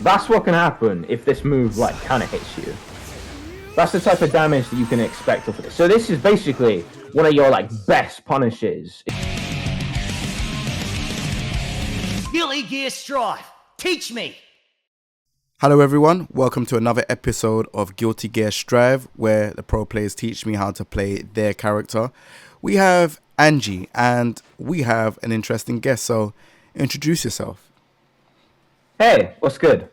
That's what can happen if this move like kind of hits you. That's the type of damage that you can expect off of this. So this is basically one of your like best punishes. Guilty Gear Strive, teach me! Hello everyone, welcome to another episode of Guilty Gear Strive, where the pro players teach me how to play their character. We have Anji, and we have an interesting guest, so introduce yourself. Hey, what's good?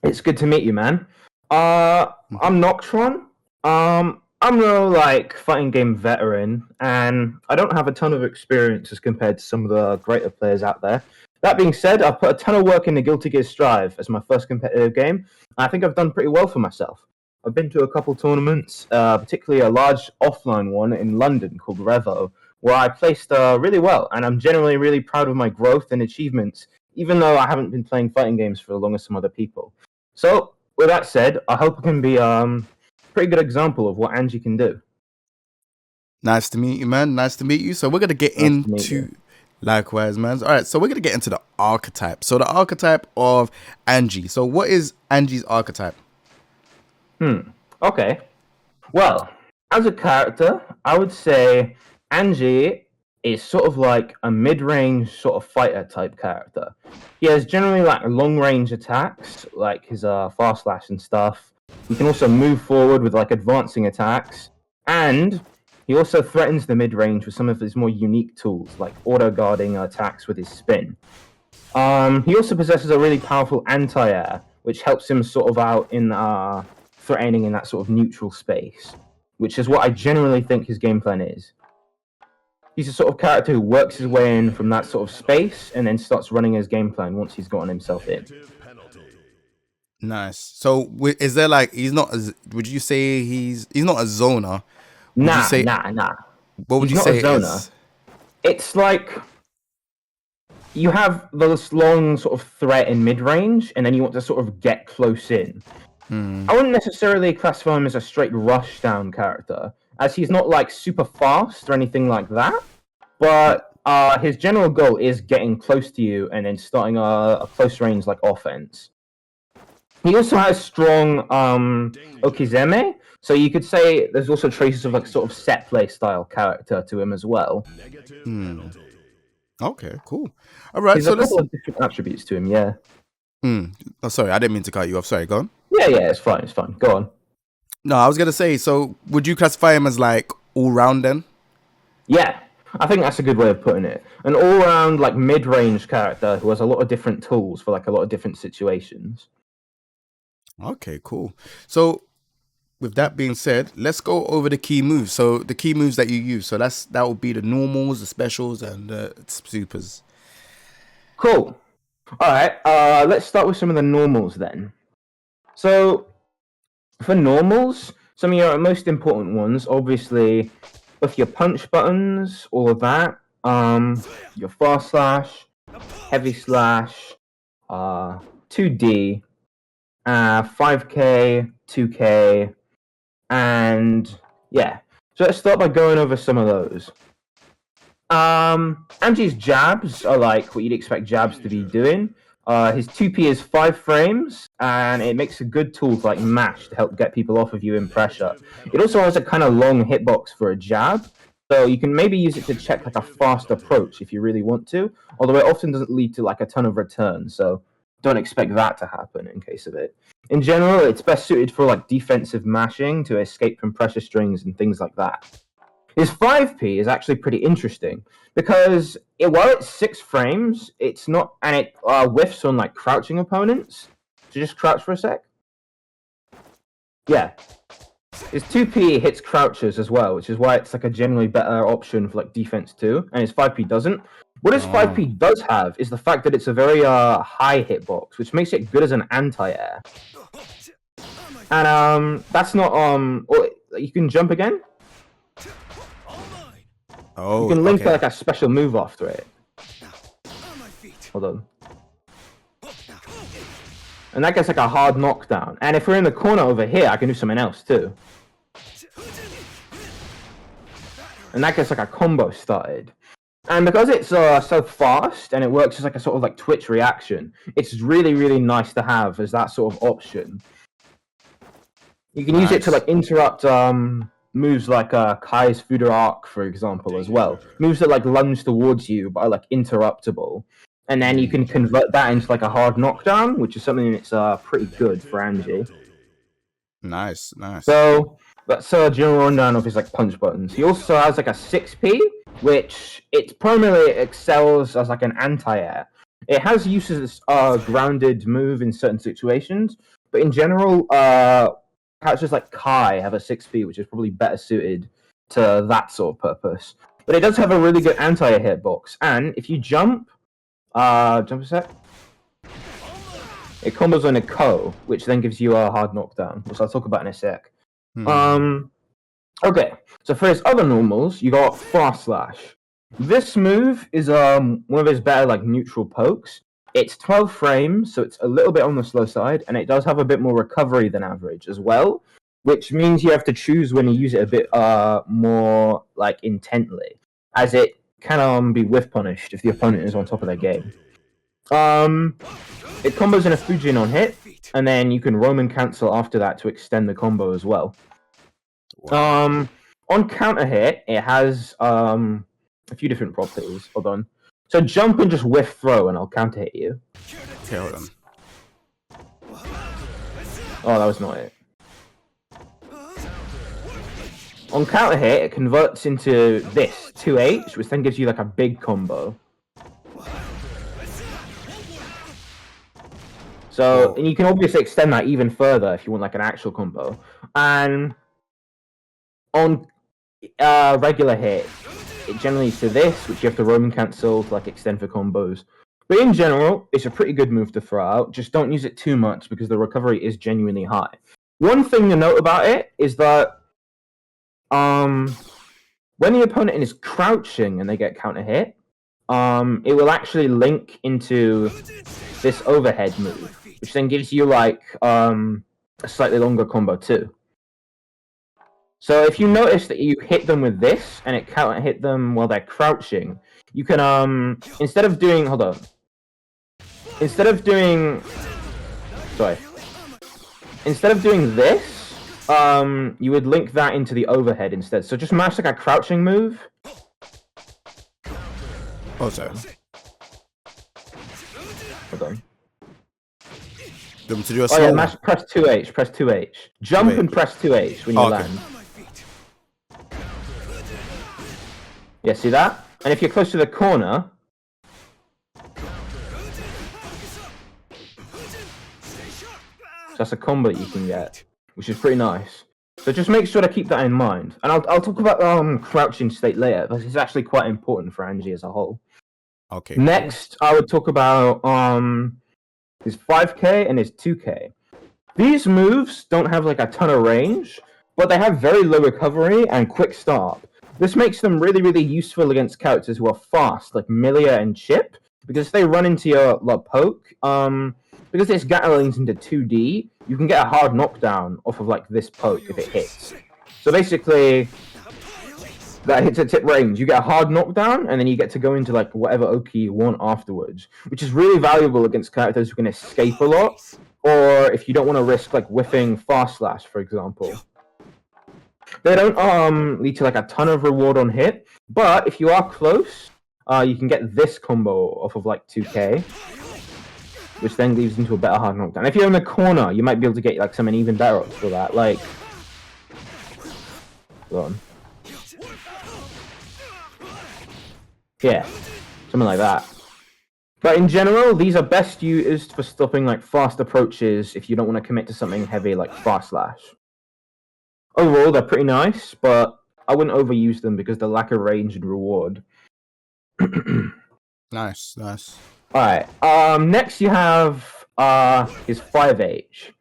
It's good to meet you, man. I'm Noktron. I'm a like fighting game veteran, and I don't have a ton of experience as compared to some of the greater players out there. That being said, I've put a ton of work into Guilty Gear Strive as my first competitive game. I think I've done pretty well for myself. I've been to a couple tournaments, particularly a large offline one in London called Revo, where I placed really well, and I'm generally really proud of my growth and achievements, even though I haven't been playing fighting games for as long as some other people. So, with that said, I hope it can be a pretty good example of what Anji can do. Nice to meet you, man. Nice to meet you. So we're going to get into... Likewise, man. All right, so we're going to get into the archetype. So the archetype of Anji. So what is Anji's archetype? Okay. Well, as a character, I would say Anji is sort of like a mid-range sort of fighter type character. He has generally like long-range attacks, like his fast slash and stuff. He can also move forward with like advancing attacks, and he also threatens the mid-range with some of his more unique tools, like auto-guarding attacks with his spin. He also possesses a really powerful anti-air, which helps him sort of out in threatening in that sort of neutral space, which is what I generally think his game plan is. He's a sort of character who works his way in from that sort of space and then starts running his game plan once he's gotten himself in. Nice. So is there like, would you say he's not a zoner? Nah. What would you say it is? It's like you have this long sort of threat in mid-range, and then you want to sort of get close in. I wouldn't necessarily classify him as a straight rush-down character, as he's not like super fast or anything like that, but his general goal is getting close to you and then starting a close-range like offense. He also has strong Okizeme, so you could say there's also traces of like sort of set play style character to him as well. Okay, cool. All right, There's so a couple of different attributes to him, yeah. Oh, sorry, I didn't mean to cut you off. Sorry, go on. Yeah, it's fine. Go on. No, I was gonna say, so would you classify him as like all round then? Yeah, I think that's a good way of putting it. An all-round like mid-range character who has a lot of different tools for like a lot of different situations. Okay, cool. So with that being said, let's go over the key moves. So the key moves that you use. So that will be the normals, the specials, and the supers. Cool. All right. Let's start with some of the normals then. So for normals, some of your most important ones, obviously, with your punch buttons, all of that. Your fast slash, heavy slash, 2D. 5k, 2k, and yeah. So let's start by going over some of those. Anji's jabs are like what you'd expect jabs to be doing. His 2p is 5 frames, and it makes a good tool for like mash to help get people off of you in pressure. It also has a kind of long hitbox for a jab, so you can maybe use it to check like a fast approach if you really want to, although it often doesn't lead to like a ton of returns, so don't expect that to happen in case of it. In general, it's best suited for like defensive mashing to escape from pressure strings and things like that. His 5p is actually pretty interesting because while it's 6 frames, it's not, and it whiffs on like crouching opponents. So just crouch for a sec. Yeah. His 2p hits crouchers as well, which is why it's like a generally better option for like defense too, and his 5p doesn't. What his 5p does have is the fact that it's a very high hitbox, which makes it good as an anti-air. And that's not you can jump again. Oh, you can link like a special move after it. Hold on. And that gets like a hard knockdown. And if we're in the corner over here, I can do something else too. And that gets like a combo started. And because it's so fast and it works as like a sort of like twitch reaction, it's really, really nice to have as that sort of option. You can use it to like interrupt moves like Kai's Fuder Arc, for example, as well. Moves that like lunge towards you but are like interruptible. And then you can convert that into like a hard knockdown, which is something that's pretty good for Anji. Nice. So that's a general rundown of his like punch buttons. He also has like a 6P, which it primarily excels as like an anti-air. It has uses grounded move in certain situations, but in general, characters like Kai have a 6P, which is probably better suited to that sort of purpose. But it does have a really good anti-air hitbox, and if you jump a sec. It combos on a Ko, which then gives you a hard knockdown, which I'll talk about in a sec. Okay, so for his other normals, you got Fast Slash. This move is one of his better like neutral pokes. It's 12 frames, so it's a little bit on the slow side, and it does have a bit more recovery than average as well, which means you have to choose when you use it a bit more like intently, as it can be whiff punished if the opponent is on top of their game. It combos in a Fujin on hit, and then you can Roman cancel after that to extend the combo as well. Wow. On counter hit, it has a few different properties. Hold on. So jump and just whiff throw, and I'll counter hit you. Okay, hold on. Oh, that was not it. On counter hit, it converts into this 2H, which then gives you like a big combo. So, and you can obviously extend that even further if you want like an actual combo. And on regular hit, it generally leads to this, which you have to Roman cancel to like extend for combos. But in general, it's a pretty good move to throw out. Just don't use it too much because the recovery is genuinely high. One thing to note about it is that when the opponent is crouching and they get counter hit, it will actually link into this overhead move, which then gives you like a slightly longer combo too. So if you notice that you hit them with this and it counter hit them while they're crouching, you can instead of doing this, you would link that into the overhead instead. So just mash like a crouching move. Oh, sorry. Hold on. Do to do a oh yeah, press 2H, press 2H. Jump 2H. And press 2H when you land. Yeah, see that? And if you're close to the corner, that's a combo that you can get, which is pretty nice. So just make sure to keep that in mind. And I'll talk about crouching state later, but it's actually quite important for Anji as a whole. Okay. Next, I would talk about his 5K and his 2K. These moves don't have like a ton of range, but they have very low recovery and quick start. This makes them really, really useful against characters who are fast, like Milia and Chip, because if they run into your poke, because this Gatling's into 2D, you can get a hard knockdown off of like this poke if it hits. So basically, that hits at tip range, you get a hard knockdown, and then you get to go into like whatever Oki you want afterwards, which is really valuable against characters who can escape a lot, or if you don't want to risk like whiffing Fast Slash, for example. They don't lead to like a ton of reward on hit, but if you are close, you can get this combo off of like 2K, which then leads into a better hard knockdown. If you're in the corner, you might be able to get like something even better for that, like. Hold on. Yeah, something like that. But in general, these are best used for stopping like fast approaches if you don't want to commit to something heavy like Fast Slash. Overall, they're pretty nice, but I wouldn't overuse them because the lack of range and reward. Nice. Alright, next you have his 5H.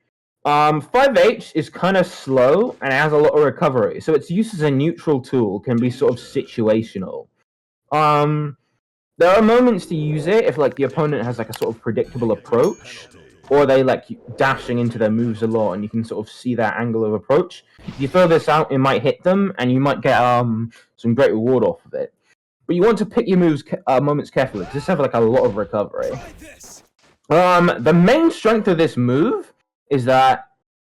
5H is kind of slow and it has a lot of recovery, so its use as a neutral tool can be sort of situational. There are moments to use it if like the opponent has like a sort of predictable approach, or they like dashing into their moves a lot and you can sort of see that angle of approach. If you throw this out, it might hit them and you might get some great reward off of it. but you want to pick your moments carefully because this has like a lot of recovery. The main strength of this move is that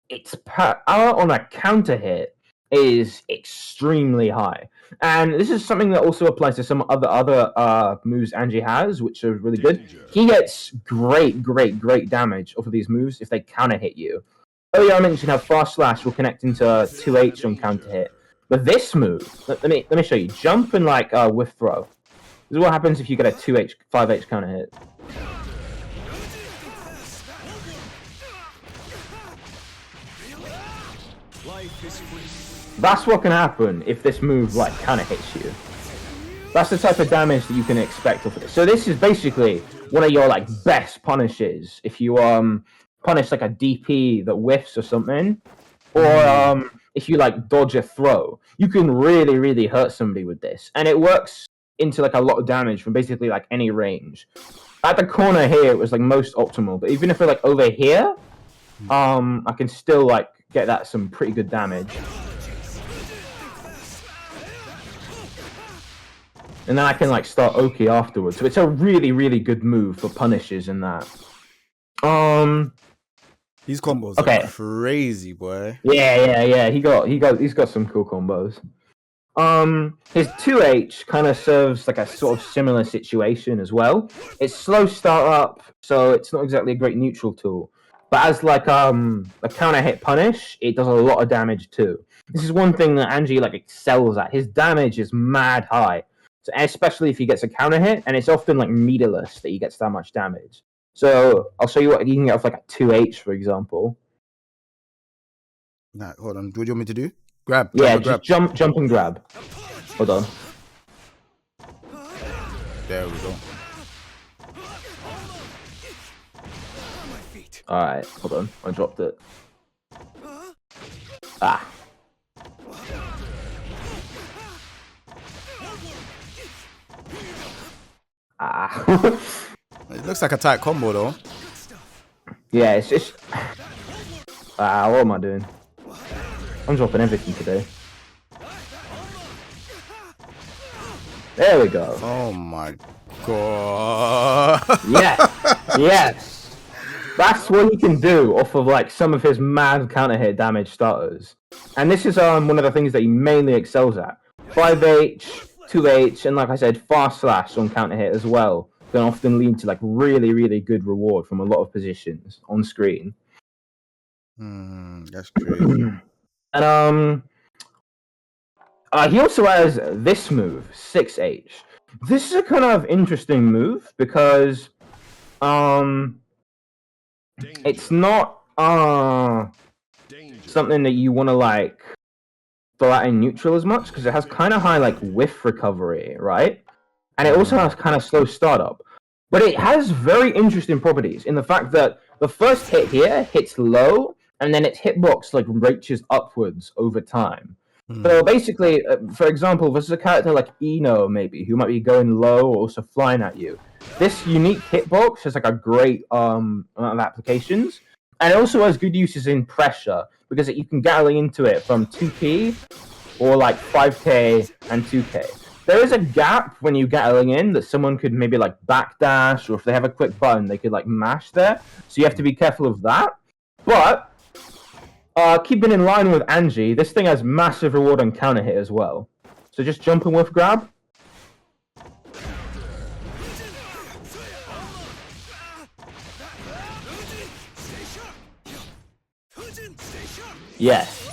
its power on a counter hit is extremely high, and this is something that also applies to some other moves Anji has, which are really good. He gets great damage off of these moves if they counter hit you. Earlier I mentioned how Fast Slash will connect into 2H on counter hit, but this move, let me show you. Jump and like whiff throw. This is what happens if you get a 2H 5H counter hit. That's what can happen if this move like kind of hits you. That's the type of damage that you can expect off of it. So this is basically one of your like best punishes if you punish like a DP that whiffs or something, or if you like dodge a throw. You can really hurt somebody with this, and it works into like a lot of damage from basically like any range. At the corner here it was like most optimal, but even if we're like over here, I can still like get that some pretty good damage. And then I can like start Oki afterwards. So it's a really good move for punishes in that. These combos are crazy, boy. Yeah. He's got some cool combos. His 2H kind of serves like a sort of similar situation as well. It's slow start up, so it's not exactly a great neutral tool. But as like a counter hit punish, it does a lot of damage too. This is one thing that Anji like excels at. His damage is mad high, so especially if he gets a counter hit, and it's often like meterless that he gets that much damage. So I'll show you what you can get off like a 2H, for example. Nah, hold on. What do you want me to do? Grab. Yeah, grab. Jump and grab. Hold on. There we go. Alright, hold on. I dropped it. Ah. It looks like a tight combo though. Yeah, it's just... what am I doing? I'm dropping everything today. There we go. Oh my god. Yes. That's what he can do off of like some of his mad counter hit damage starters. And this is one of the things that he mainly excels at. 5H, 2H, and like I said, Fast Slash on counter hit as well can often lead to like really good reward from a lot of positions on screen. That's crazy. And he also has this move, 6H. This is a kind of interesting move because it's not something that you want to like throw out in neutral as much because it has kind of high like whiff recovery, right? And it also has kind of slow startup. But it has very interesting properties in the fact that the first hit here hits low, and then its hitbox like reaches upwards over time. So basically, for example, this is a character like Eno maybe, who might be going low or also flying at you. This unique hitbox has like a great amount of applications, and it also has good uses in pressure because you can galley into it from 2P or like 5K and 2K. There is a gap when you galley in that someone could maybe like backdash, or if they have a quick button, they could like mash there. So you have to be careful of that. But keeping in line with Anji, this thing has massive reward on counter hit as well. So just jump and whiff grab. Yes.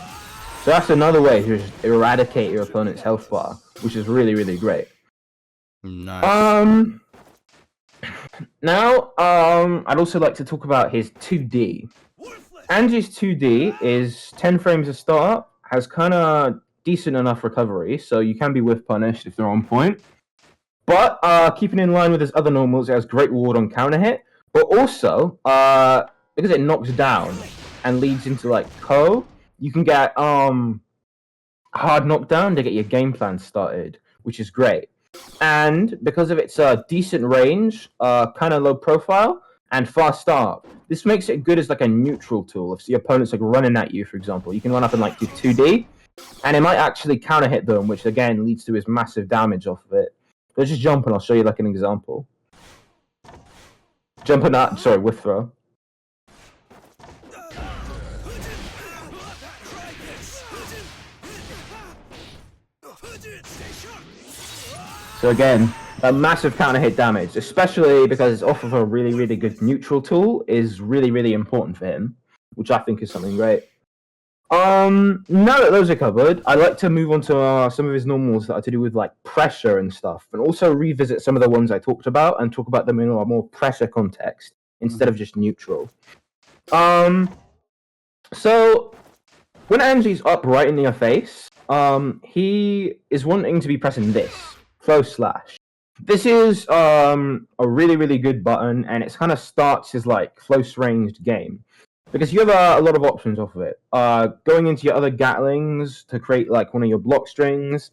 So that's another way to just eradicate your opponent's health bar, which is really great. Nice. Now, I'd also like to talk about his 2D. Anji's 2D is 10 frames of startup, has kind of decent enough recovery, so you can be whiff punished if they're on point. But keeping in line with his other normals, it has great reward on counter hit, but also because it knocks down and leads into like Ko, you can get hard knockdown to get your game plan started, which is great. And because of its decent range, kind of low profile, and fast start, this makes it good as like a neutral tool. If the opponent's like running at you, for example, you can run up and like do 2D, and it might actually counter hit them, which again leads to his massive damage off of it. Let's just jump and I'll show you like an example. Jump and not, sorry, whiff throw. So again, a massive counter hit damage, especially because it's off of a really, really good neutral tool, is really, really important for him, which I think is something great. Now that those are covered, I'd like to move on to some of his normals that are to do with like pressure and stuff, and also revisit some of the ones I talked about and talk about them in a more pressure context instead of just neutral. So when Anji's up right in your face, he is wanting to be pressing this. Flow slash. This is a really, really good button, and it kind of starts his like close ranged game because you have a lot of options off of it. Going into your other Gatlings to create like one of your block strings,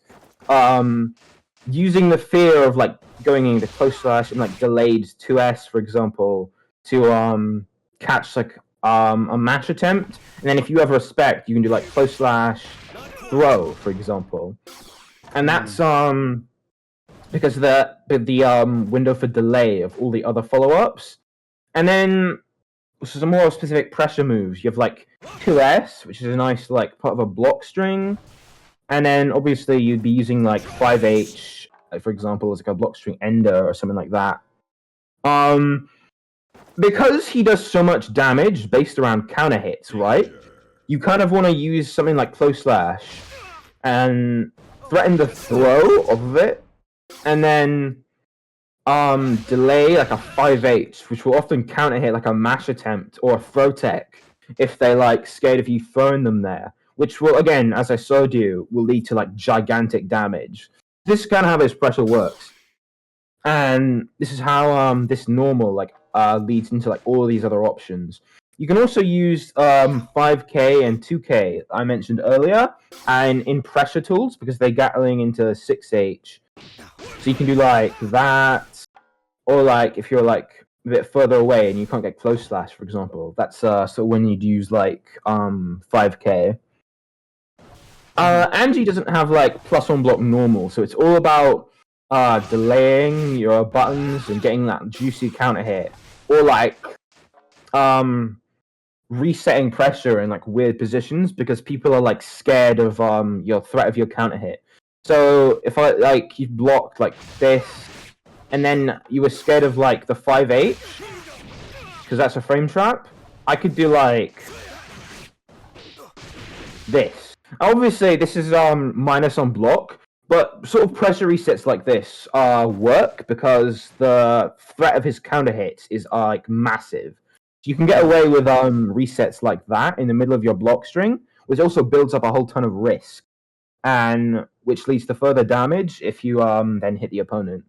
using the fear of like going into close slash and like delayed 2S, for example, to catch like a mash attempt, and then if you have respect, you can do like close slash throw, for example, and that's because the window for delay of all the other follow-ups. And then some more specific pressure moves. You have like 2S, which is a nice like part of a block string. And then obviously you'd be using like 5H, like, for example, as like a block string ender or something like that. Because he does so much damage based around counter hits, right? You kind of want to use something like close slash and threaten the throw of it, and then delay like a 5H, which will often counter hit like a mash attempt or a throw tech if they're like scared of you throwing them there, which will, again, as I showed you, will lead to like gigantic damage. This is kind of how this pressure works, and this is how this normal like leads into like all of these other options. You can also use 5K and 2K I mentioned earlier, and in pressure tools because they're Gatling into 6H. So you can do like that, or like if you're like a bit further away and you can't get close slash, for example. That's so when you'd use like 5K. Anji doesn't have like +1 block normal, so it's all about delaying your buttons and getting that juicy counter hit, or like resetting pressure in like weird positions because people are like scared of your threat of your counter hit. So if I like you blocked like this, and then you were scared of like the 5H because that's a frame trap, I could do like this. Obviously, this is minus on block, but sort of pressure resets like this work because the threat of his counter hits is like massive. So you can get away with resets like that in the middle of your block string, which also builds up a whole ton of risk, and which leads to further damage if you then hit the opponent,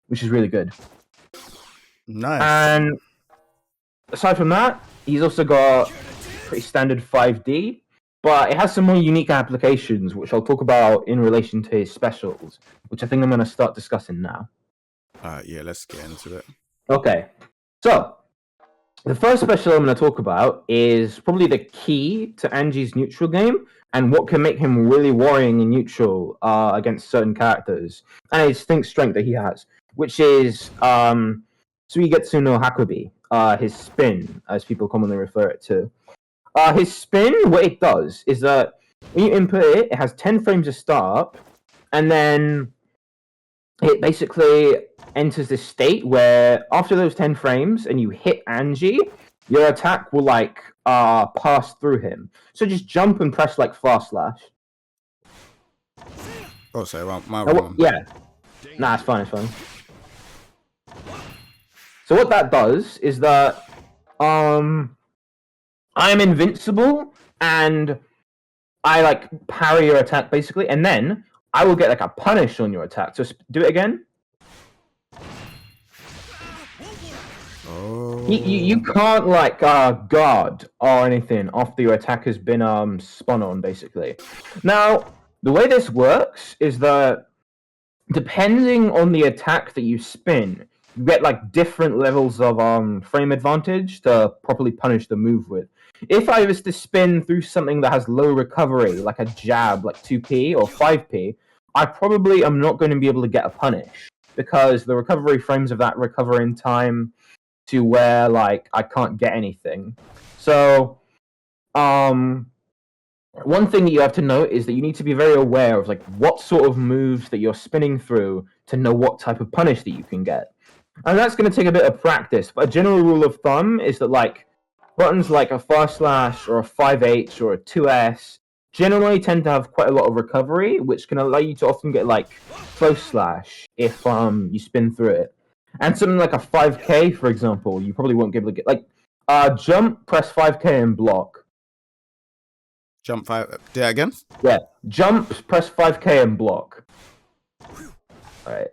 which is really good. Nice. And aside from that, he's also got pretty standard 5D, but it has some more unique applications, which I'll talk about in relation to his specials, which I think I'm going to start discussing now. Yeah, let's get into it. Okay, so the first special I'm going to talk about is probably the key to Anji's neutral game and what can make him really worrying in neutral against certain characters, and his think strength that he has, which is Suigetsu no Hakubi, his spin, as people commonly refer it to. His spin, what it does is that when you input it, it has 10 frames to start, and then it basically enters this state where after those 10 frames and you hit Anji, your attack will like pass through him. So just jump and press like fast slash. Oh, sorry, my wrong. Yeah. Nah, it's fine, it's fine. So what that does is that I am invincible and I like parry your attack basically, and then I will get like a punish on your attack. So do it again. Oh. You can't like guard or anything after your attack has been spun on basically. Now the way this works is that depending on the attack that you spin, you get like different levels of frame advantage to properly punish the move with. If I was to spin through something that has low recovery, like a jab, like 2P or 5P, I probably am not going to be able to get a punish. because the recovery frames of that recover in time to where like I can't get anything. So one thing that you have to note is that you need to be very aware of like what sort of moves that you're spinning through to know what type of punish that you can get. And that's going to take a bit of practice, but a general rule of thumb is that like buttons like a far slash or a 5H or a 2S generally tend to have quite a lot of recovery, which can allow you to often get like close slash if you spin through it. And something like a 5K, for example, you probably won't be able to get like jump, press 5K and block. Jump 5. Do that again? Yeah, jump, press 5K and block. Alright.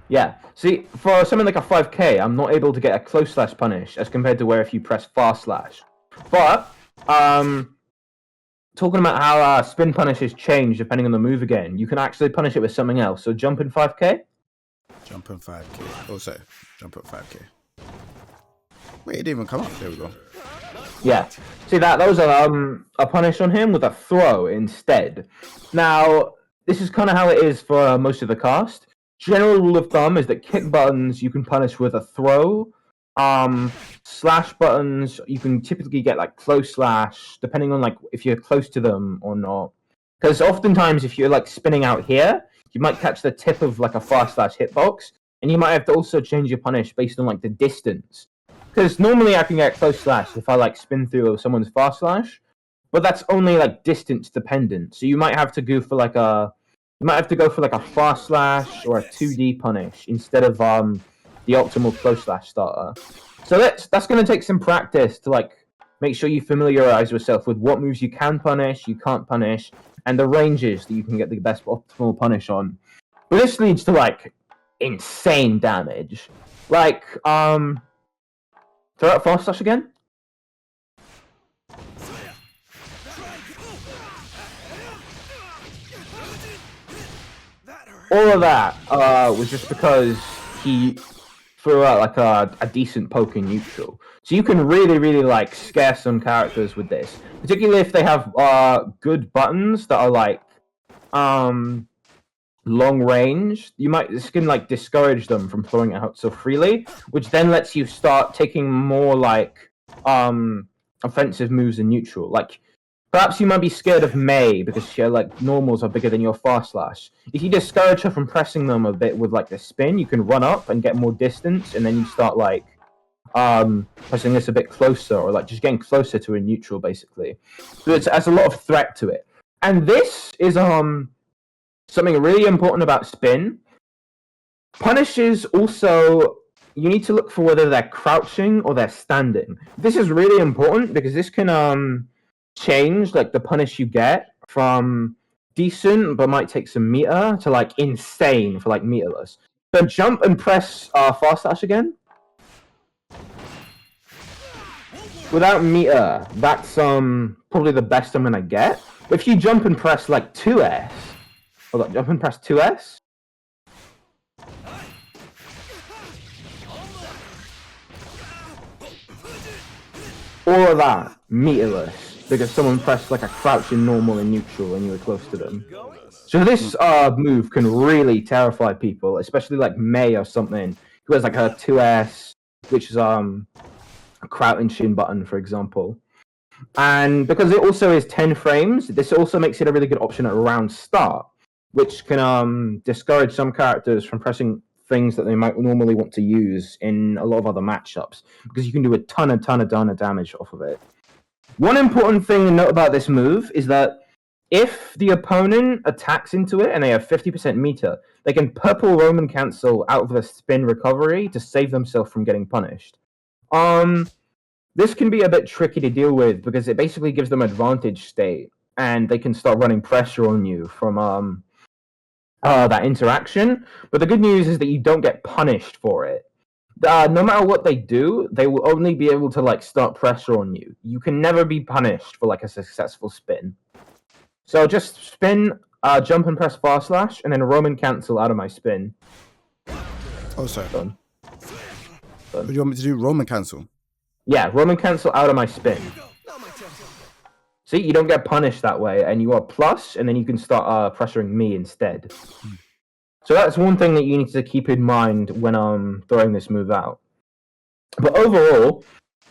Yeah, see, for something like a 5K, I'm not able to get a close slash punish as compared to where if you press far slash. But, talking about how spin punishes change depending on the move again, you can actually punish it with something else. So jump in 5K? Jump in 5K. Oh, sorry. Jump at 5K. Wait, it didn't even come up. There we go. Yeah. See, that was a punish on him with a throw instead. Now, this is kind of how it is for most of the cast. General rule of thumb is that kick buttons you can punish with a throw. Slash buttons you can typically get like close slash, depending on like if you're close to them or not. Because oftentimes if you're like spinning out here, you might catch the tip of like a far slash hitbox, and you might have to also change your punish based on like the distance. Because normally I can get close slash if I like spin through someone's far slash, but that's only like distance dependent. So you might have to go for like a far slash or a 2D punish instead of the optimal close slash starter. So that's going to take some practice to like make sure you familiarize yourself with what moves you can punish, you can't punish, and the ranges that you can get the best optimal punish on. But this leads to like insane damage. Like throw out fast slash again. All of that was just because he threw out like a decent poke in neutral. So you can really like scare some characters with this, particularly if they have good buttons that are like long range. This can like discourage them from throwing it out so freely, which then lets you start taking more like offensive moves in neutral. Like perhaps you might be scared of Mei because your like normals are bigger than your far slash. If you discourage her from pressing them a bit with like the spin, you can run up and get more distance, and then you start like pressing this a bit closer, or like just getting closer to a neutral basically. So it has a lot of threat to it. And this is something really important about spin. Punishes also, you need to look for whether they're crouching or they're standing. This is really important because this can change like the punish you get from decent but might take some meter to like insane for like meterless. So jump and press fast slash again. Without meter, that's probably the best I'm gonna get. But if you jump and press like 2S, hold on, jump and press 2S. All of that, meterless, because someone pressed like a crouching normal and neutral and you were close to them. So this move can really terrify people, especially like Mei or something, who has like her 2S, which is a crouching button, for example. And because it also is 10 frames, this also makes it a really good option at round start, which can discourage some characters from pressing things that they might normally want to use in a lot of other matchups, because you can do a ton of damage off of it. One important thing to note about this move is that if the opponent attacks into it and they have 50% meter, they can purple Roman cancel out of the spin recovery to save themselves from getting punished. This can be a bit tricky to deal with because it basically gives them advantage state, and they can start running pressure on you from that interaction. But the good news is that you don't get punished for it. No matter what they do, they will only be able to like start pressure on you. You can never be punished for like a successful spin. So just spin, jump and press far slash, and then Roman cancel out of my spin. Oh, sorry. Done. What do you want me to do? Roman cancel? Yeah, Roman cancel out of my spin. See, you don't get punished that way, and you are plus, and then you can start pressuring me instead. So that's one thing that you need to keep in mind when throwing this move out. But overall,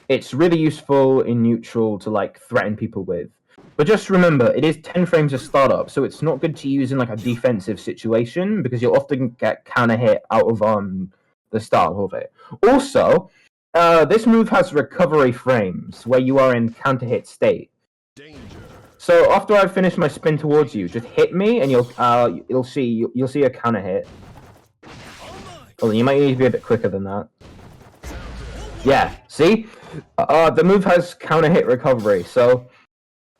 it's really useful in neutral to like threaten people with. But just remember, it is 10 frames of startup, so it's not good to use in like a defensive situation because you'll often get counter hit out of the start of it. Also, this move has recovery frames where you are in counter hit state. So after I've finished my spin towards you, just hit me, and you'll see a counter hit. Well, you might need to be a bit quicker than that. Yeah, see? The move has counter hit recovery, so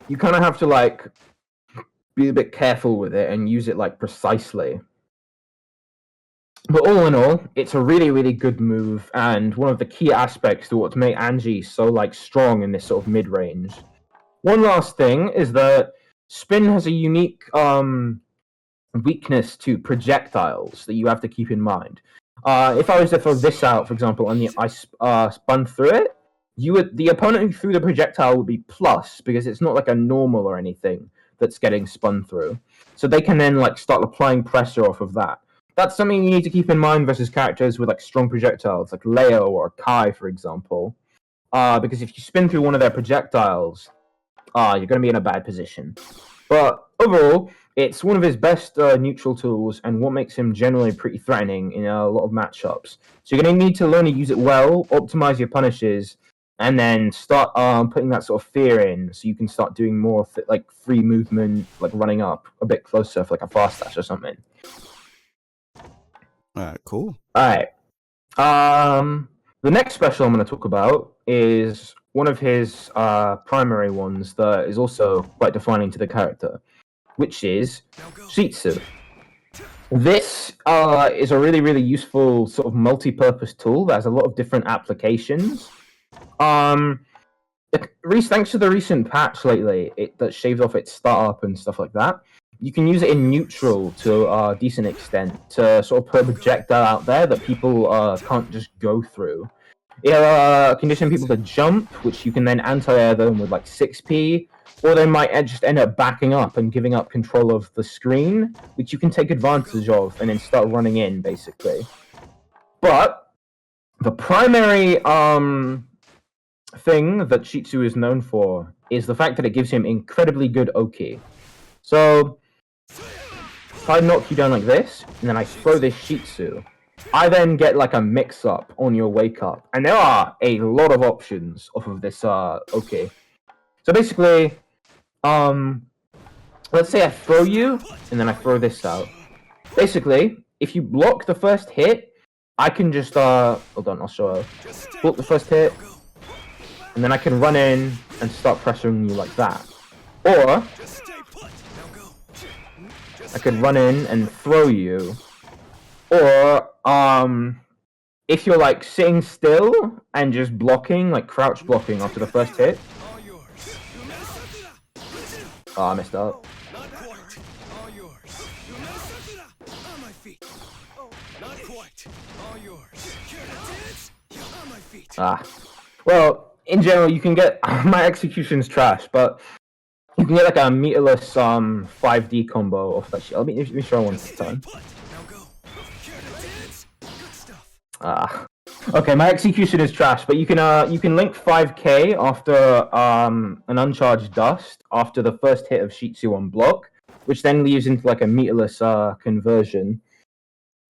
you kind of have to like be a bit careful with it and use it like precisely. But all in all, it's a really, really good move, and one of the key aspects to what made Anji so like strong in this sort of mid-range. One last thing is that spin has a unique weakness to projectiles that you have to keep in mind. If I was to throw this out, for example, and I spun through it, the opponent who threw the projectile would be plus because it's not like a normal or anything that's getting spun through. So they can then like start applying pressure off of that. That's something you need to keep in mind versus characters with like strong projectiles, like Leo or Kai, for example. Because if you spin through one of their projectiles, you're going to be in a bad position. But overall, it's one of his best neutral tools and what makes him generally pretty threatening in a lot of matchups. So you're going to need to learn to use it well, optimize your punishes, and then start putting that sort of fear in so you can start doing more like free movement, like running up a bit closer for like a fast dash or something. Alright, cool. Alright. The next special I'm going to talk about is one of his primary ones that is also quite defining to the character, which is Shitsu. This is a really, really useful sort of multi-purpose tool that has a lot of different applications. Thanks to the recent patch lately, that shaved off its startup and stuff like that, you can use it in neutral to a decent extent to sort of put a projectile out there that people can't just go through. It'll condition people to jump, which you can then anti-air them with like 6p, or they might just end up backing up and giving up control of the screen, which you can take advantage of and then start running in, basically. But the primary thing that Shitsu is known for is the fact that it gives him incredibly good Oki. So, if I knock you down like this, and then I throw this Shitsu, I then get like a mix-up on your wake-up. And there are a lot of options off of this Oki. So basically, let's say I throw you, and then I throw this out. Basically, if you block the first hit, I can just, hold on, I'll show you. Block the first hit, and then I can run in and start pressuring you like that. Or, I could run in and throw you. Or, if you're like sitting still and just blocking, like crouch blocking after the first hit. Oh, I messed up. Well, in general, you can get my execution's trash, but you can get like a meterless 5D combo off that shit. Let me show one time. Okay, my execution is trash, but you can link 5k after an uncharged dust after the first hit of Shitsu on block, which then leaves into like a meterless conversion,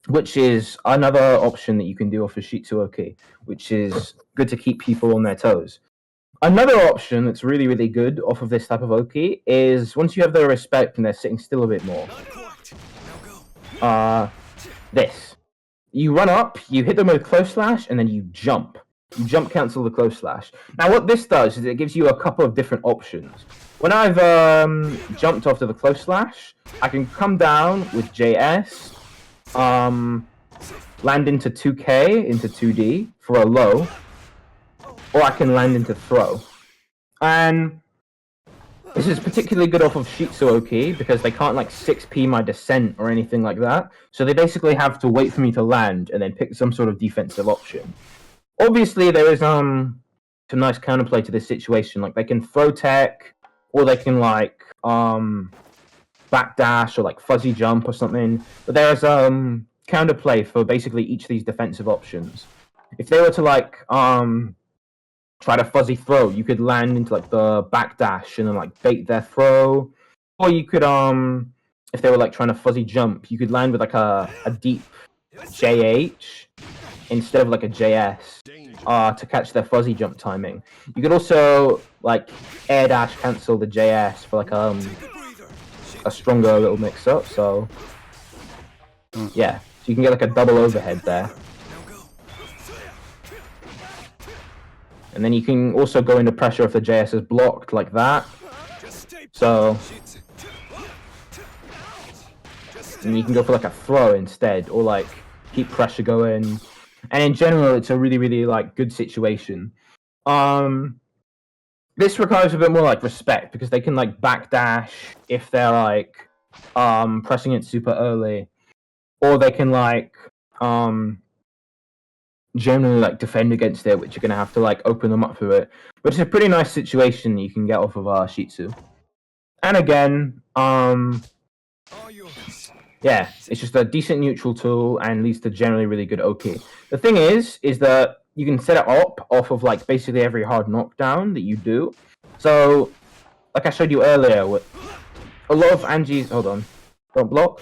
which is another option that you can do off of Shitsu Oki, which is good to keep people on their toes. Another option that's really, really good off of this type of Oki is once you have their respect and they're sitting still a bit more. This. You run up, you hit them with close slash, and then you jump. You jump cancel the close slash. Now what this does is it gives you a couple of different options. When I've jumped after the close slash, I can come down with JS, land into 2K, into 2D for a low, or I can land into throw. And this is particularly good off of Shitsu Oki because they can't like 6p my descent or anything like that. So they basically have to wait for me to land and then pick some sort of defensive option. Obviously, there is some nice counterplay to this situation. Like they can throw tech, or they can like backdash or like fuzzy jump or something. But there's counterplay for basically each of these defensive options. If they were to like try to fuzzy throw, you could land into like the backdash and then like bait their throw, or you could if they were like trying to fuzzy jump, you could land with like a deep JH instead of like a JS to catch their fuzzy jump timing. You could also like air dash cancel the JS for like a stronger little mix up. So yeah, so you can get like a double overhead there. And then you can also go into pressure if the JS is blocked like that. So and you can go for like a throw instead, or like keep pressure going. And in general, it's a really like good situation. This requires a bit more like respect because they can like backdash if they're like pressing it super early, or they can like generally like defend against it, which you're gonna have to like open them up for it. But it's a pretty nice situation you can get off of Shitsu. And again, yeah, it's just a decent neutral tool and leads to generally really good OP. The thing is that you can set it up off of like basically every hard knockdown that you do. So, like I showed you earlier, with a lot of Anji's, hold on, don't block.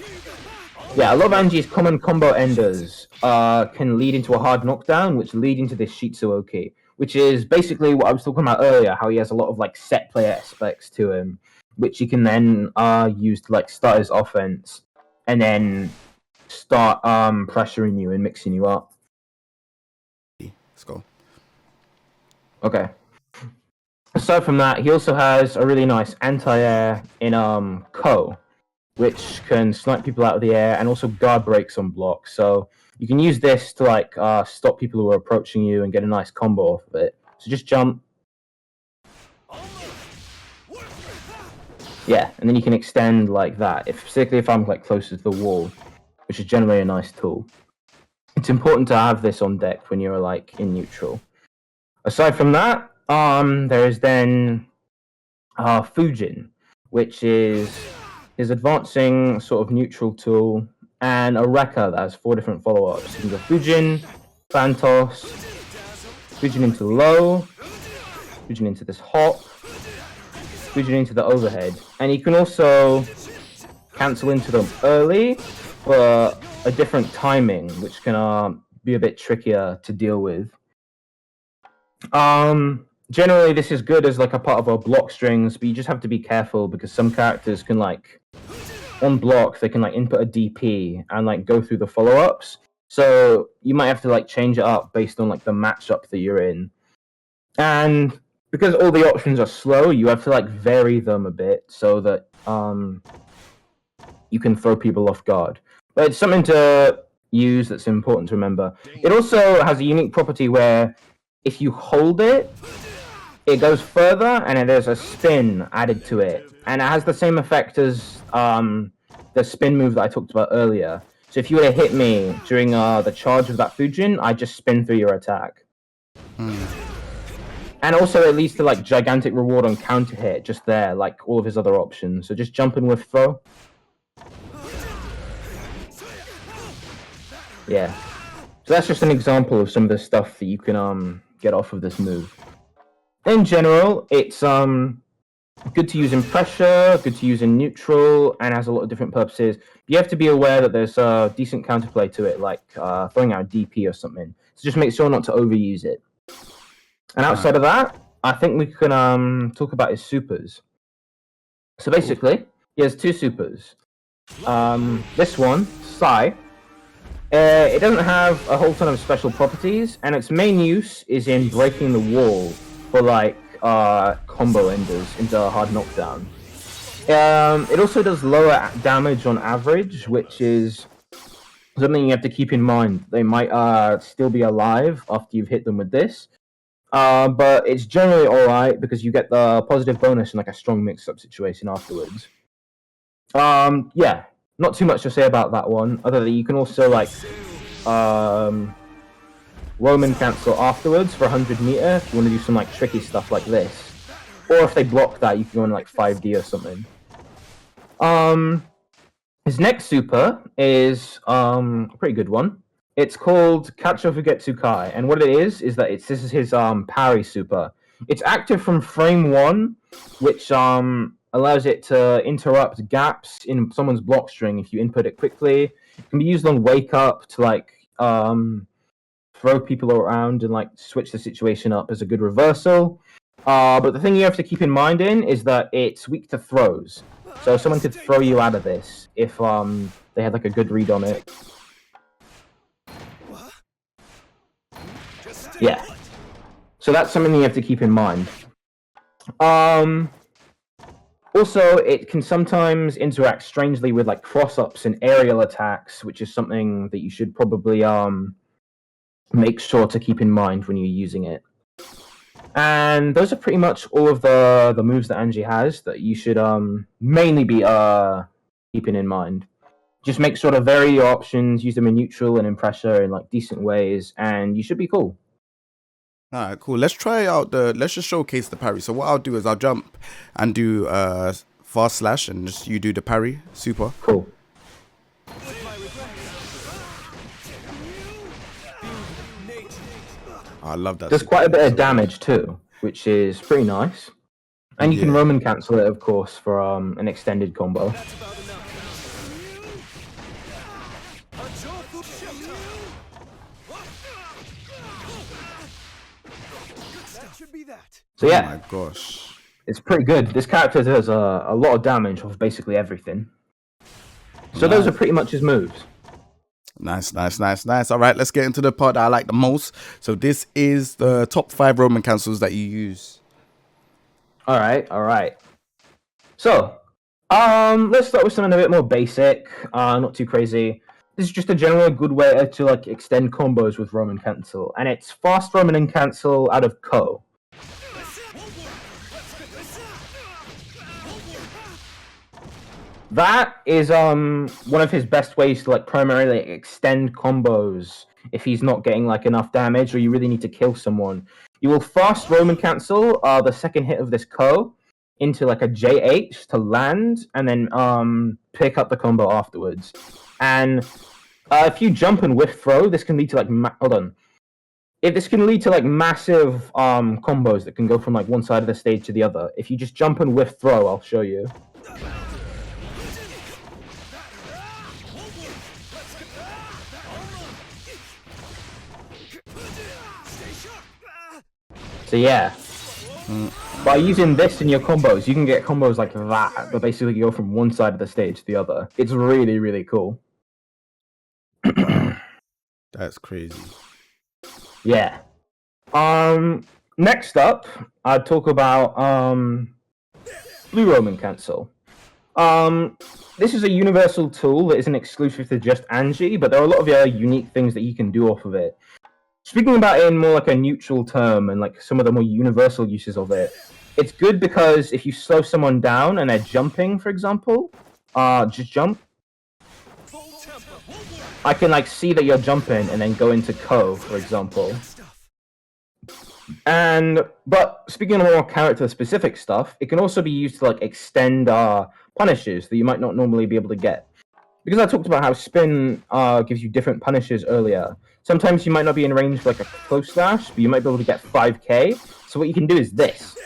Yeah, a lot of Anji's common combo enders can lead into a hard knockdown, which lead into this Shitsu OK, which is basically what I was talking about earlier, how he has a lot of like set play aspects to him, which he can then use to like start his offense and then start pressuring you and mixing you up. Let's go. Okay. Aside from that, he also has a really nice anti-air in Ko, which can snipe people out of the air and also guard breaks on blocks. So you can use this to like stop people who are approaching you and get a nice combo off of it. So just jump. Yeah, and then you can extend like that, particularly if I'm like closer to the wall, which is generally a nice tool. It's important to have this on deck when you're like in neutral. Aside from that, there is then Fujin, which is his advancing sort of neutral tool, and a Rekka that has 4 different follow-ups. You can go Fujin, Phantos, Fujin into low, Fujin into this hop, Fujin into the overhead. And you can also cancel into them early for a different timing, which can be a bit trickier to deal with. Generally, this is good as like a part of our block strings, but you just have to be careful because some characters can like, on block, they can like input a DP and like go through the follow-ups. So you might have to like change it up based on like the matchup that you're in. And because all the options are slow, you have to like vary them a bit so that you can throw people off guard. But it's something to use that's important to remember. It also has a unique property where if you hold it, it goes further and then there's a spin added to it. And it has the same effect as the spin move that I talked about earlier. So if you were to hit me during the charge of that Fujin, I just spin through your attack. And also it leads to like gigantic reward on counter hit just there, like all of his other options. So just jump and whiff throw. Yeah. So that's just an example of some of the stuff that you can get off of this move. In general, it's good to use in pressure, good to use in neutral, and has a lot of different purposes. You have to be aware that there's a decent counterplay to it, like throwing out a DP or something. So just make sure not to overuse it. And outside of that, I think we can talk about his supers. So basically, he has 2 supers. This one, Sai. It doesn't have a whole ton of special properties, and its main use is in breaking the wall for like combo enders into a hard knockdown. It also does lower damage on average, which is something you have to keep in mind. They might still be alive after you've hit them with this, but it's generally alright because you get the positive bonus in like a strong mix-up situation afterwards. Yeah, not too much to say about that one, other than you can also like Roman cancel afterwards for 100 meter if you want to do some like tricky stuff like this. Or if they block that, you can go in like 5D or something. His next super is a pretty good one. It's called Kacho Fugetsu Kai, and what it is that this is his parry super. It's active from frame 1, which allows it to interrupt gaps in someone's block string if you input it quickly. It can be used on wake up to like throw people around and like switch the situation up as a good reversal. But the thing you have to keep in mind is that it's weak to throws. So someone could throw you out of this if they had like a good read on it. Yeah. So that's something you have to keep in mind. Also, it can sometimes interact strangely with like cross-ups and aerial attacks, which is something that you should probably make sure to keep in mind when you're using it. And those are pretty much all of the moves that Anji has that you should mainly be keeping in mind. Just make sure to vary your options, use them in neutral and in pressure in like decent ways, and you should be cool. All right, cool. Let's try out let's just showcase the parry. So what I'll do is I'll jump and do fast slash, and just you do the parry. Super. Cool. I love that. Does quite a bit of damage too, which is pretty nice. And you can Roman cancel it, of course, for an extended combo. So yeah, oh my gosh, it's pretty good. This character does a lot of damage off basically everything. So those are pretty much his moves. Nice. All right, let's get into the part that I like the most. So this is the top 5 Roman cancels that you use. All right. So, let's start with something a bit more basic, not too crazy. This is just a general good way to like extend combos with Roman cancel, and it's fast Roman and cancel out of Ko. That is one of his best ways to like primarily extend combos if he's not getting like enough damage or you really need to kill someone. You will fast Roman cancel the second hit of this Ko into like a JH to land and then pick up the combo afterwards. And if you jump and whiff throw, this can lead to like If this can lead to like massive combos that can go from like one side of the stage to the other. If you just jump and whiff throw, I'll show you. So yeah, by using this in your combos, you can get combos like that, but basically you go from one side of the stage to the other. It's really, really cool. That's crazy. Yeah. Next up, I'd talk about Blue Roman Cancel. This is a universal tool that isn't exclusive to just Anji, but there are a lot of unique things that you can do off of it. Speaking about it in more like a neutral term and like some of the more universal uses of it, it's good because if you slow someone down and they're jumping, for example, just jump. I can like see that you're jumping and then go into Ko, for example. But speaking of more character-specific stuff, it can also be used to like extend punishes that you might not normally be able to get. Because I talked about how spin gives you different punishes earlier. Sometimes you might not be in range for like a close slash, but you might be able to get 5k. So what you can do is this.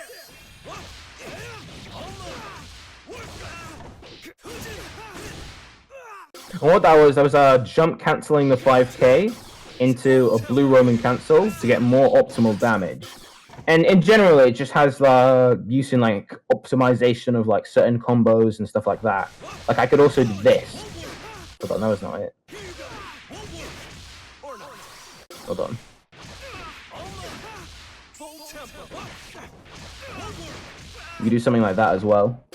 And what that was jump cancelling the 5k into a blue Roman cancel to get more optimal damage. And in general, it just has use in like optimization of like certain combos and stuff like that. Like I could also do this. Hold on, that was not it. Hold on. You can do something like that as well.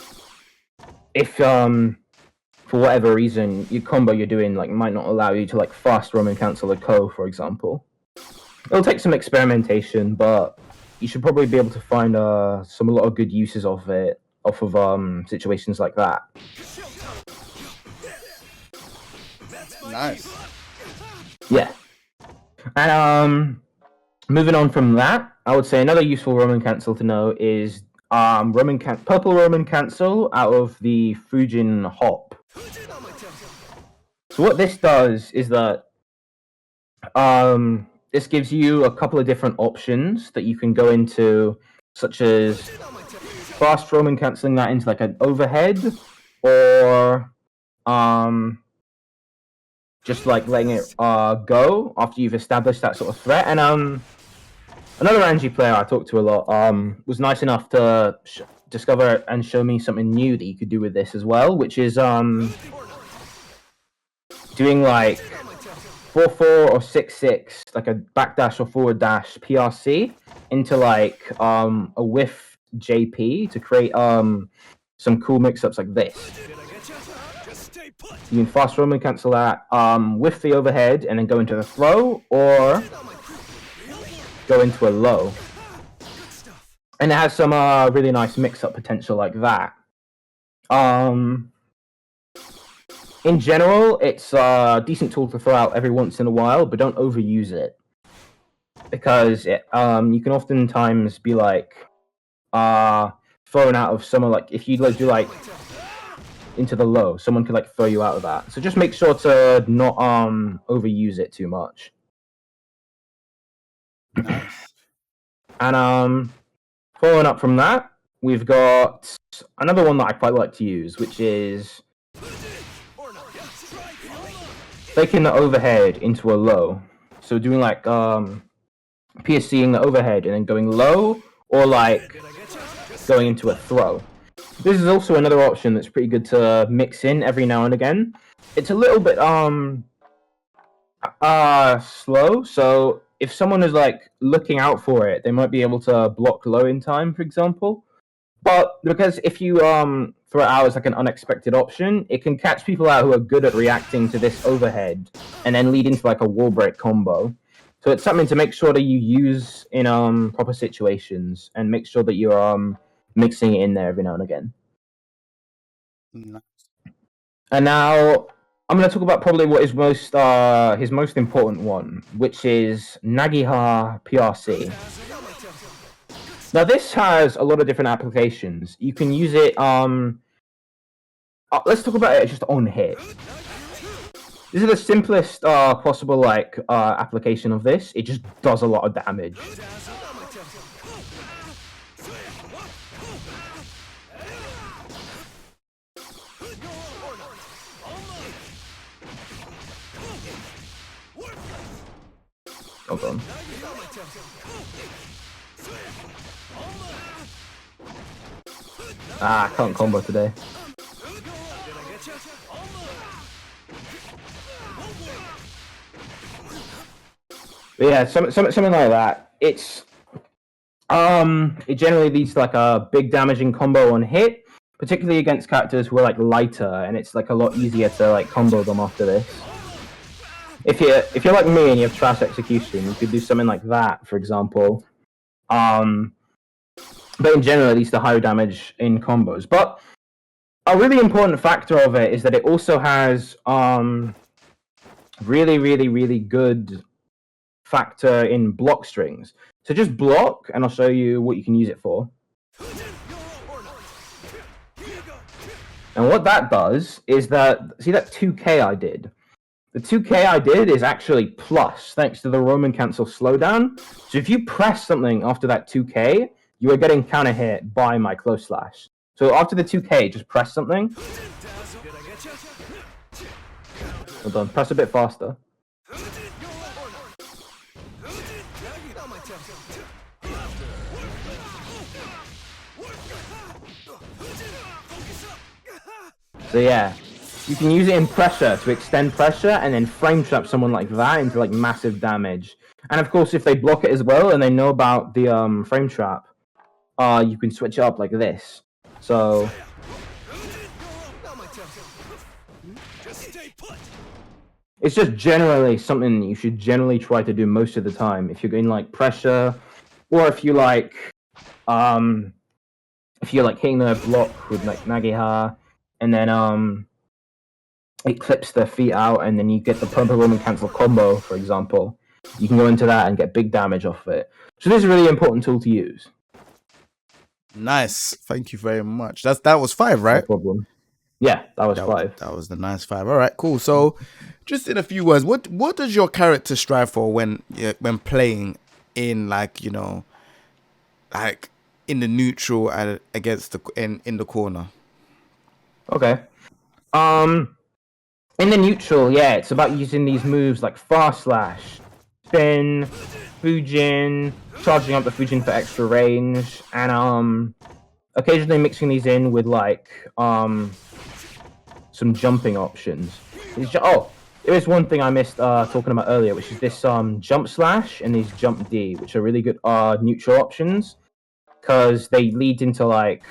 If for whatever reason your combo you're doing like might not allow you to like fast Roman cancel a Ko, for example. It'll take some experimentation, but you should probably be able to find a lot of good uses of it off of situations like that. Nice. Yeah. And moving on from that, I would say another useful Roman cancel to know is purple Roman cancel out of the Fujin hop. So what this does is that this gives you a couple of different options that you can go into, such as fast Roman canceling that into like an overhead, or just like letting it go after you've established that sort of threat. And another Anji player I talked to a lot was nice enough to discover and show me something new that you could do with this as well, which is doing like 4-4 or 6-6, like a backdash or forward dash PRC into like a whiff JP to create some cool mix-ups like this. You can fast Roman cancel that, whiff the overhead, and then go into the throw, or go into a low. And it has some really nice mix-up potential like that. In general, it's a decent tool to throw out every once in a while, but don't overuse it. Because you can oftentimes be like thrown out of someone, like if you do like into the low, someone could like throw you out of that. So just make sure to not overuse it too much. Nice. And following up from that, we've got another one that I quite like to use, which is faking the overhead into a low. So doing like PSCing the overhead and then going low, or like going into a throw. This is also another option that's pretty good to mix in every now and again. It's a little bit slow, so if someone is like looking out for it, they might be able to block low in time, for example. But because if you throw it out as like an unexpected option, it can catch people out who are good at reacting to this overhead and then lead into like a wall break combo. So it's something to make sure that you use in proper situations, and make sure that you're mixing it in there every now and again. Nice. And now I'm going to talk about probably what is his most important one, which is Nagiha PRC. Now this has a lot of different applications. You can use it. Let's talk about it just on hit. This is the simplest possible like application of this. It just does a lot of damage. Hold on. I can't combo today. But yeah, something like that. It's it generally leads to like a big damaging combo on hit, particularly against characters who are like lighter, and it's like a lot easier to like combo them after this. If you're like me and you have trash execution, you could do something like that, for example. But in general, it leads to higher damage in combos. But a really important factor of it is that it also has really, really, really good factor in block strings. So just block, and I'll show you what you can use it for. And what that does is that, see that 2k I did? The 2k I did is actually plus, thanks to the Roman cancel slowdown. So if you press something after that 2k, you are getting counter hit by my close slash. So after the 2k, just press something. Hold on, press a bit faster. So yeah, you can use it in pressure to extend pressure and then frame trap someone like that into like massive damage. And of course, if they block it as well and they know about the frame trap, you can switch it up like this. So it's just generally something you should generally try to do most of the time if you're getting like pressure, or if you like hitting the block with like Nagiha, and then it clips their feet out, and then you get the purple Roman cancel combo, for example. You can go into that and get big damage off of it. So this is a really important tool to use. Nice. Thank you very much. That was 5, No right? problem. Yeah, that was 5. That was the nice 5. All right, cool. So, just in a few words, what does your character strive for when playing in like like in the neutral and against in the corner? Okay. In the neutral, yeah, it's about using these moves like fast slash, spin, Fujin, charging up the Fujin for extra range, and occasionally mixing these in with like some jumping options. There is one thing I missed talking about earlier, which is this jump slash and these jump D, which are really good neutral options because they lead into like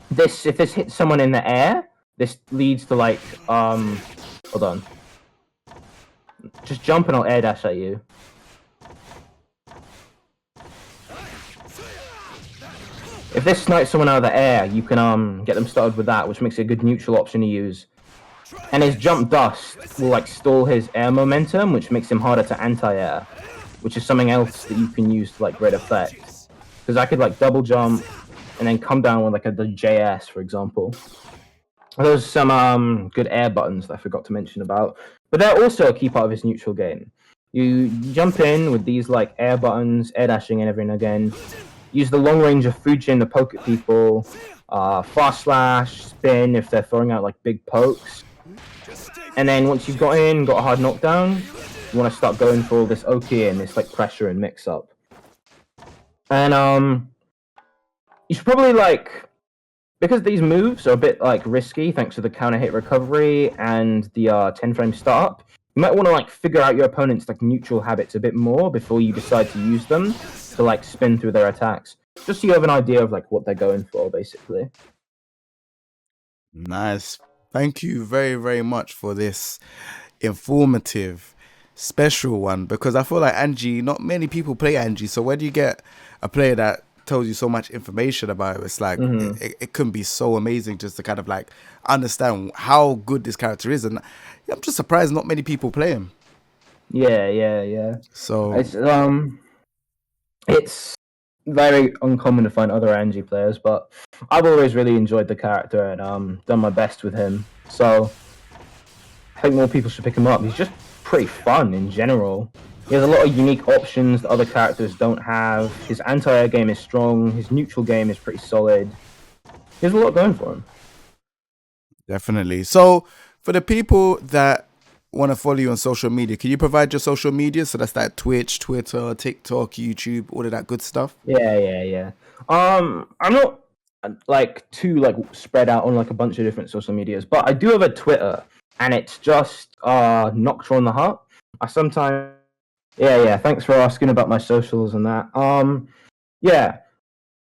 this. If this hits someone in the air, this leads to like hold on, just jump and I'll air dash at you. If this snipes someone out of the air, you can get them started with that, which makes it a good neutral option to use. And his jump dust will like stall his air momentum, which makes him harder to anti-air, which is something else that you can use to like great effect. Because I could like double jump and then come down with like the JS, for example. There's some good air buttons that I forgot to mention about, but they're also a key part of his neutral game. You jump in with these like air buttons, air dashing and every and again. Use the long range of Fujin to poke at people, fast slash, spin if they're throwing out like big pokes. And then once you've got a hard knockdown, you want to start going for all this Oki and this like pressure and mix up. And you should probably like, because these moves are a bit like risky thanks to the counter hit recovery and the 10 frame startup, you might want to like figure out your opponent's like neutral habits a bit more before you decide to use them to like spin through their attacks, just so you have an idea of like what they're going for, basically. Nice. Thank you very, very much for this informative, special one, because I feel like Anji, not many people play Anji, so when you get a player that tells you so much information about it, it's like it can be so amazing just to kind of like understand how good this character is, and I'm just surprised not many people play him. Yeah. So it's very uncommon to find other Anji players, but I've always really enjoyed the character and done my best with him. So I think more people should pick him up. He's just pretty fun in general. He has a lot of unique options that other characters don't have. His anti-air game is strong. His neutral game is pretty solid. He has a lot going for him. Definitely. So for the people that want to follow you on social media, can you provide your social media? So that's that Twitch, Twitter, TikTok, YouTube, all of that good stuff. Yeah. I'm not like too like spread out on like a bunch of different social medias, but I do have a Twitter, and it's just Noktron the Hut. I sometimes thanks for asking about my socials and that.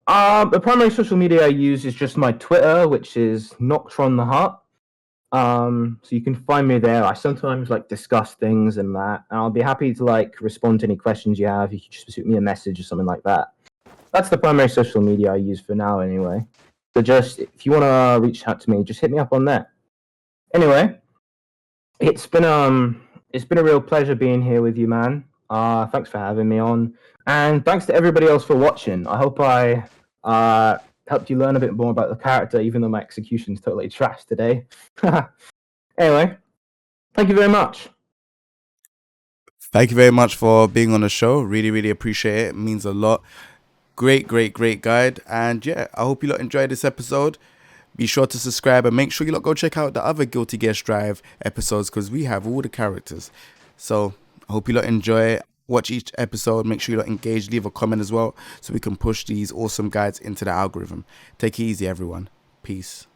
The primary social media I use is just my Twitter, which is Noktron the Hut. So you can find me there. I sometimes like discuss things and that, and I'll be happy to like respond to any questions you have. You can just shoot me a message or something like that. That's the primary social media I use for now, anyway. So just if you want to reach out to me, just hit me up on there. Anyway, it's been a real pleasure being here with you, man. Thanks for having me on, and thanks to everybody else for watching. I hope I helped you learn a bit more about the character, even though my execution's totally trash today. Anyway, thank you very much. Thank you very much for being on the show. Really, really appreciate it. It means a lot. Great guide. And yeah, I hope you lot enjoyed this episode. Be sure to subscribe and make sure you lot go check out the other Guilty Gear Strive episodes, because we have all the characters. So I hope you lot enjoy it. Watch each episode. Make sure you lot engage. Leave a comment as well so we can push these awesome guides into the algorithm. Take it easy, everyone. Peace.